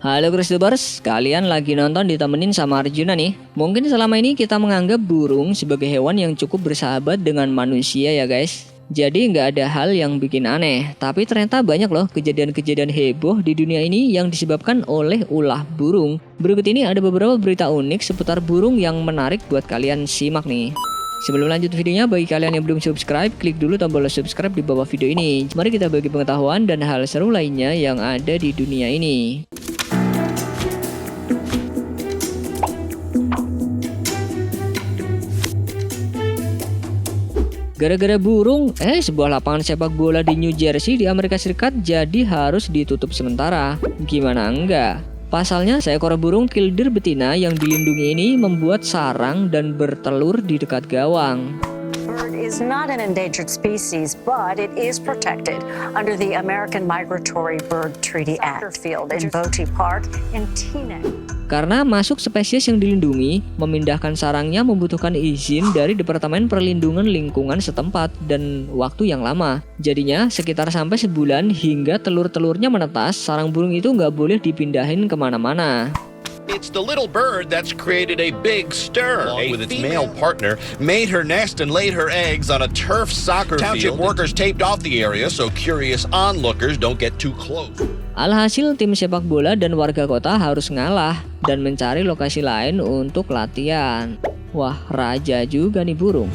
Halo Kristubers, kalian lagi nonton ditemenin sama Arjuna nih. Mungkin selama ini kita menganggap burung sebagai hewan yang cukup bersahabat dengan manusia ya guys. Jadi nggak ada hal yang bikin aneh. Tapi ternyata banyak loh kejadian-kejadian heboh di dunia ini yang disebabkan oleh ulah burung. Berikut ini ada beberapa berita unik seputar burung yang menarik buat kalian simak nih. Sebelum lanjut videonya, bagi kalian yang belum subscribe, klik dulu tombol subscribe di bawah video ini. Mari kita bagi pengetahuan dan hal seru lainnya yang ada di dunia ini. Gara-gara burung, sebuah lapangan sepak bola di New Jersey di Amerika Serikat jadi harus ditutup sementara. Gimana enggak? Pasalnya, seekor burung kildir betina yang dilindungi ini membuat sarang dan bertelur di dekat gawang. Bird is not an endangered species, but it is protected under the American Migratory Bird Treaty Act. Field in Botey Park in Teaneck. Karena masuk spesies yang dilindungi, memindahkan sarangnya membutuhkan izin dari Departemen Perlindungan Lingkungan setempat dan waktu yang lama. Jadinya sekitar sampai sebulan hingga telur-telurnya menetas, sarang burung itu nggak boleh dipindahin kemana-mana. It's the little bird that's created a big stir. With its male partner, made her nest and laid her eggs on a turf soccer field. Township workers taped off the area so curious onlookers don't get too close. Alhasil tim sepak bola dan warga kota harus ngalah dan mencari lokasi lain untuk latihan. Wah, raja juga nih burung.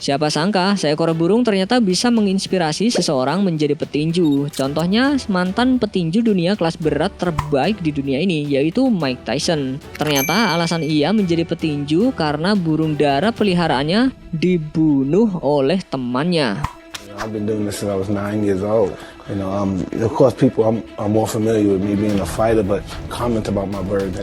Siapa sangka seekor burung ternyata bisa menginspirasi seseorang menjadi petinju. Contohnya mantan petinju dunia kelas berat terbaik di dunia ini, yaitu Mike Tyson. Ternyata alasan ia menjadi petinju karena burung dara peliharaannya dibunuh oleh temannya. I've been doing this since I was 9 years old. Of course, people are more familiar with me being a fighter, but comment about my birds.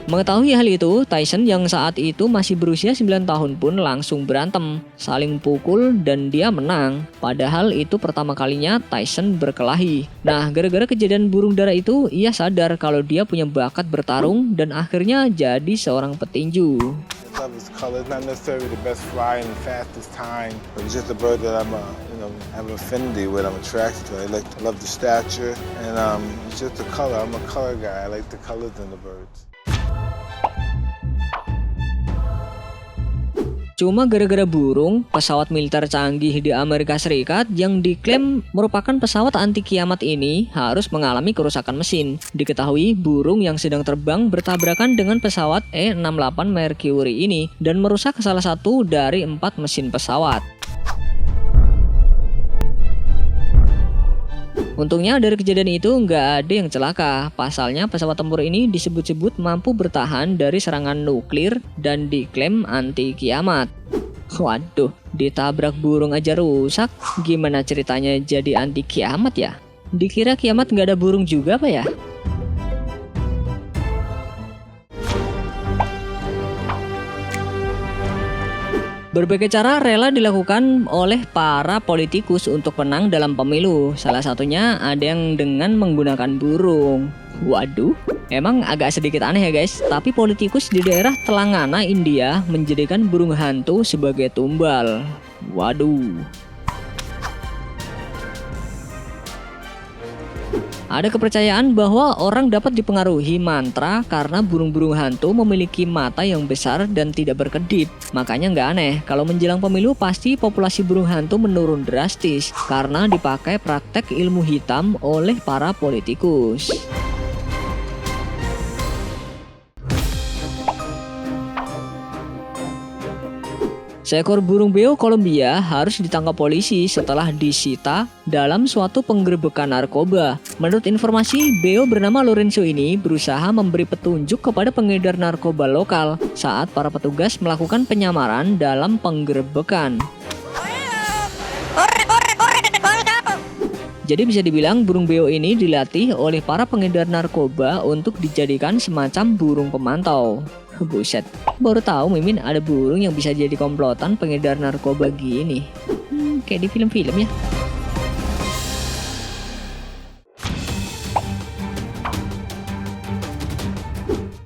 Mengetahui hal itu, Tyson yang saat itu masih berusia 9 tahun pun langsung berantem, saling pukul dan dia menang. Padahal itu pertama kalinya Tyson berkelahi. Nah, gara-gara kejadian burung dara itu, ia sadar kalau dia punya bakat bertarung dan akhirnya jadi seorang petinju. I love his color. It's not necessarily the best fly in the fastest time, but it's just a bird that have an affinity with. I'm attracted to. I love the stature, and it's just the color. I'm a color guy. I like the colors in the birds. Cuma gara-gara burung, pesawat militer canggih di Amerika Serikat yang diklaim merupakan pesawat anti kiamat ini harus mengalami kerusakan mesin. Diketahui burung yang sedang terbang bertabrakan dengan pesawat E-68 Mercury ini dan merusak salah satu dari 4 mesin pesawat. Untungnya dari kejadian itu nggak ada yang celaka. Pasalnya pesawat tempur ini disebut-sebut mampu bertahan dari serangan nuklir dan diklaim anti kiamat. Waduh, ditabrak burung aja rusak. Gimana ceritanya jadi anti kiamat ya? Dikira kiamat nggak ada burung juga apa ya? Berbagai cara rela dilakukan oleh para politikus untuk menang dalam pemilu. Salah satunya ada yang dengan menggunakan burung. Waduh, emang agak sedikit aneh ya guys. Tapi politikus di daerah Telangana, India menjadikan burung hantu sebagai tumbal. Waduh. Ada kepercayaan bahwa orang dapat dipengaruhi mantra karena burung-burung hantu memiliki mata yang besar dan tidak berkedip. Makanya nggak aneh kalau menjelang pemilu pasti populasi burung hantu menurun drastis karena dipakai praktek ilmu hitam oleh para politikus. Seekor burung beo Kolombia harus ditangkap polisi setelah disita dalam suatu penggerebekan narkoba. Menurut informasi, beo bernama Lorenzo ini berusaha memberi petunjuk kepada pengedar narkoba lokal saat para petugas melakukan penyamaran dalam penggerebekan. Jadi bisa dibilang burung beo ini dilatih oleh para pengedar narkoba untuk dijadikan semacam burung pemantau. Buset, baru tahu Mimin ada burung yang bisa jadi komplotan pengedar narkoba gini. Kayak di film-film ya.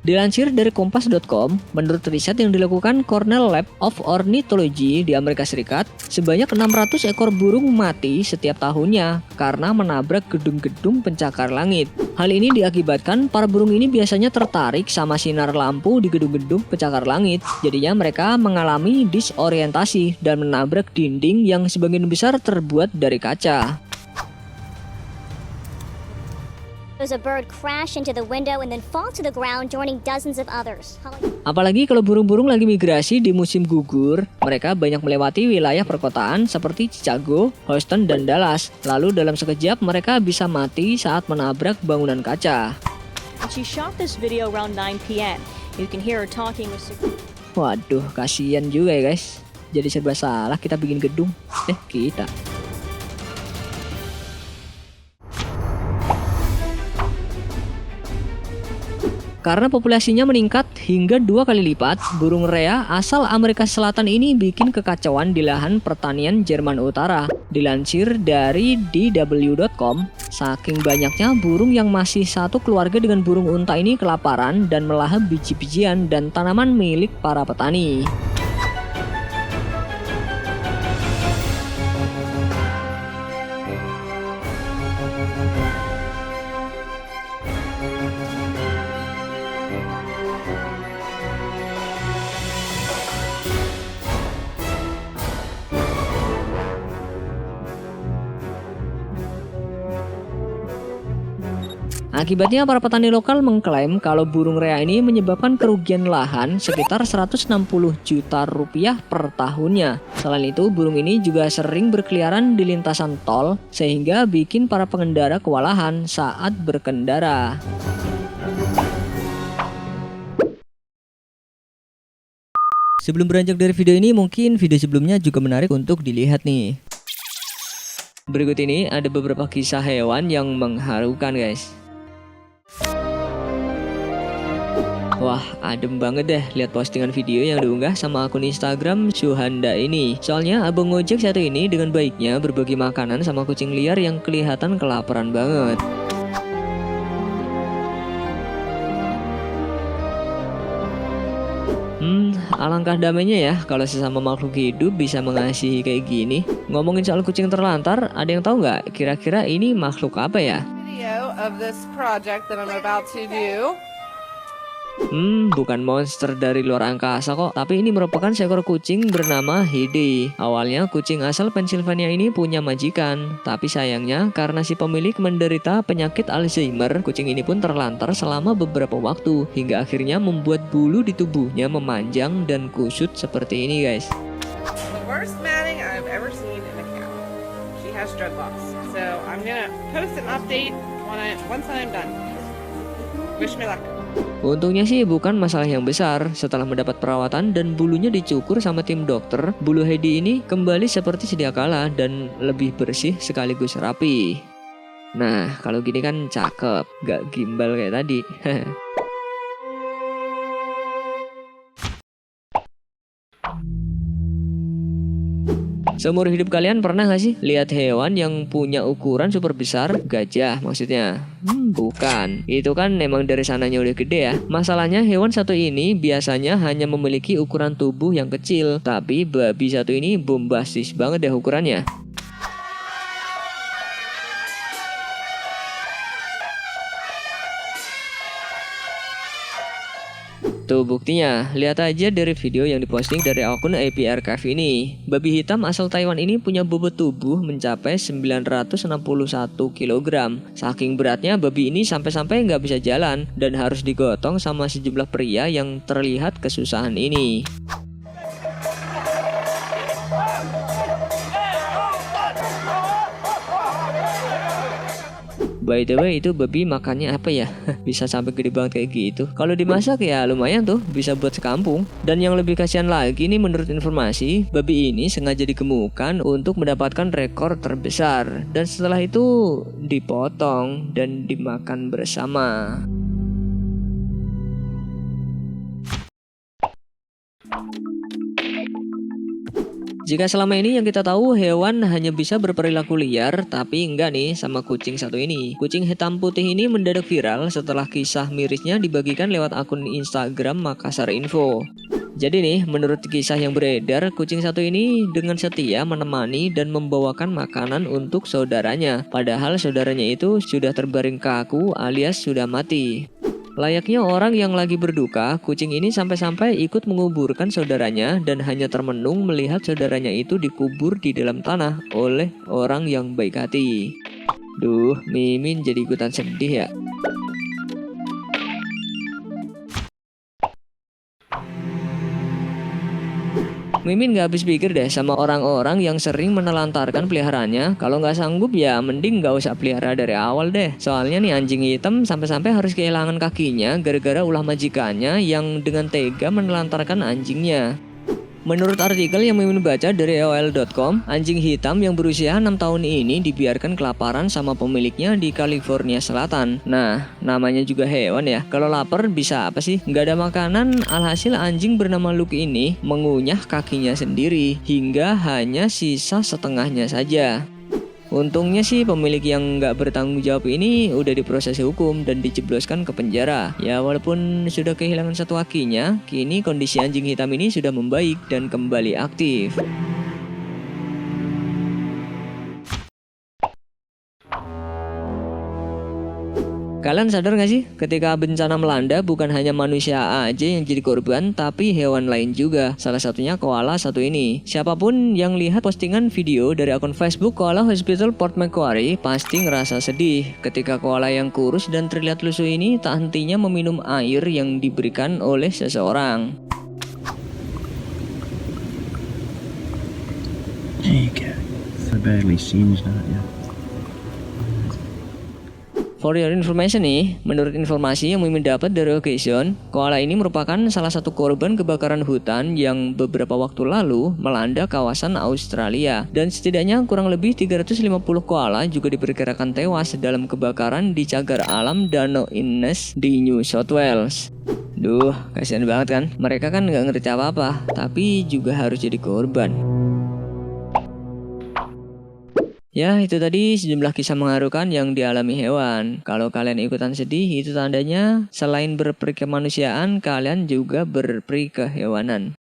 Dilansir dari kompas.com, menurut riset yang dilakukan Cornell Lab of Ornithology di Amerika Serikat, sebanyak 600 ekor burung mati setiap tahunnya karena menabrak gedung-gedung pencakar langit. Hal ini diakibatkan para burung ini biasanya tertarik sama sinar lampu di gedung-gedung pencakar langit. Jadinya mereka mengalami disorientasi dan menabrak dinding yang sebagian besar terbuat dari kaca. A bird crash into the window and then fall to the ground, joining dozens of others. Apalagi kalau burung-burung lagi migrasi di musim gugur, mereka banyak melewati wilayah perkotaan seperti Chicago, Houston, dan Dallas. Lalu dalam sekejap mereka bisa mati saat menabrak bangunan kaca. She shot this video around 9 p.m. You can hear her talking with Waduh, kasihan juga ya guys. Jadi serba salah kita bikin gedung. Kita. Karena populasinya meningkat hingga 2 kali lipat, burung rea asal Amerika Selatan ini bikin kekacauan di lahan pertanian Jerman Utara. Dilansir dari DW.com, saking banyaknya burung yang masih satu keluarga dengan burung unta ini kelaparan dan melahap biji-bijian dan tanaman milik para petani. Akibatnya para petani lokal mengklaim kalau burung rea ini menyebabkan kerugian lahan sekitar 160 juta rupiah per tahunnya. Selain itu, burung ini juga sering berkeliaran di lintasan tol sehingga bikin para pengendara kewalahan saat berkendara. Sebelum beranjak dari video ini, mungkin video sebelumnya juga menarik untuk dilihat nih. Berikut ini ada beberapa kisah hewan yang mengharukan guys. Wah, adem banget deh lihat postingan video yang diunggah sama akun Instagram Suhanda ini. Soalnya abang ojek satu ini dengan baiknya berbagi makanan sama kucing liar yang kelihatan kelaparan banget. Alangkah damainya ya kalau sesama makhluk hidup bisa mengasihi kayak gini. Ngomongin soal kucing terlantar, ada yang tahu nggak kira-kira ini makhluk apa ya? Video of this project that I'm about to do. Bukan monster dari luar angkasa kok, tapi ini merupakan seekor kucing bernama Heidi. Awalnya kucing asal Pennsylvania ini punya majikan, tapi sayangnya karena si pemilik menderita penyakit Alzheimer, kucing ini pun terlantar selama beberapa waktu, hingga akhirnya membuat bulu di tubuhnya memanjang dan kusut seperti ini guys. The worst matting I've ever seen in a cat. She has dreadlocks. So I'm gonna post an update once I'm done. Wish me luck. Untungnya sih bukan masalah yang besar. Setelah mendapat perawatan dan bulunya dicukur sama tim dokter, bulu Heidi ini kembali seperti sedia kala dan lebih bersih sekaligus rapi. Nah, kalau gini kan cakep, gak gimbal kayak tadi. Seumur hidup kalian pernah gak sih lihat hewan yang punya ukuran super besar? Gajah maksudnya? Bukan. Itu kan memang dari sananya udah gede ya. Masalahnya hewan satu ini biasanya hanya memiliki ukuran tubuh yang kecil. Tapi babi satu ini bombastis banget deh ukurannya. Tuh buktinya, lihat aja dari video yang diposting dari akun AP Archive ini. Babi hitam asal Taiwan ini punya bobot tubuh mencapai 961 kg. Saking beratnya babi ini sampai-sampai nggak bisa jalan dan harus digotong sama sejumlah pria yang terlihat kesusahan ini. By the way, itu babi makannya apa ya? Bisa sampai gede banget kayak gitu. Kalau dimasak ya lumayan tuh, bisa buat sekampung. Dan yang lebih kasihan lagi nih menurut informasi, babi ini sengaja digemukkan untuk mendapatkan rekor terbesar. Dan setelah itu dipotong dan dimakan bersama. Jika selama ini yang kita tahu hewan hanya bisa berperilaku liar, tapi enggak nih sama kucing satu ini. Kucing hitam putih ini mendadak viral setelah kisah mirisnya dibagikan lewat akun Instagram Makassar Info. Jadi nih, menurut kisah yang beredar, kucing satu ini dengan setia menemani dan membawakan makanan untuk saudaranya. Padahal saudaranya itu sudah terbaring kaku alias sudah mati. Layaknya orang yang lagi berduka, kucing ini sampai-sampai ikut menguburkan saudaranya dan hanya termenung melihat saudaranya itu dikubur di dalam tanah oleh orang yang baik hati. Duh, Mimin jadi ikutan sedih ya. Mimin gak habis pikir deh sama orang-orang yang sering menelantarkan peliharaannya. Kalau nggak sanggup ya mending nggak usah pelihara dari awal deh. Soalnya nih anjing hitam sampai-sampai harus kehilangan kakinya gara-gara ulah majikannya yang dengan tega menelantarkan anjingnya. Menurut artikel yang Mimin baca dari AOL.com, anjing hitam yang berusia 6 tahun ini dibiarkan kelaparan sama pemiliknya di California Selatan. Nah, namanya juga hewan ya. Kalau lapar bisa apa sih? Nggak ada makanan, alhasil anjing bernama Luke ini mengunyah kakinya sendiri hingga hanya sisa setengahnya saja. Untungnya sih pemilik yang nggak bertanggung jawab ini udah diproses hukum dan dijebloskan ke penjara. Ya walaupun sudah kehilangan satu kakinya, kini kondisi anjing hitam ini sudah membaik dan kembali aktif. Kalian sadar gak sih, ketika bencana melanda bukan hanya manusia aja yang jadi korban, tapi hewan lain juga. Salah satunya koala satu ini. Siapapun yang lihat postingan video dari akun Facebook Koala Hospital Port Macquarie pasti ngerasa sedih ketika koala yang kurus dan terlihat lusuh ini tak hentinya meminum air yang diberikan oleh seseorang. There you go. So badly singed, aren't you? For your information nih, menurut informasi yang Mimin dapat dari Occasion, koala ini merupakan salah satu korban kebakaran hutan yang beberapa waktu lalu melanda kawasan Australia. Dan setidaknya kurang lebih 350 koala juga diperkirakan tewas dalam kebakaran di cagar alam Danau Innes di New South Wales. Duh, kasihan banget kan? Mereka kan nggak ngerti apa-apa, tapi juga harus jadi korban. Ya, itu tadi sejumlah kisah mengharukan yang dialami hewan. Kalau kalian ikutan sedih, itu tandanya selain berperi kemanusiaan, kalian juga berperi kehewanan.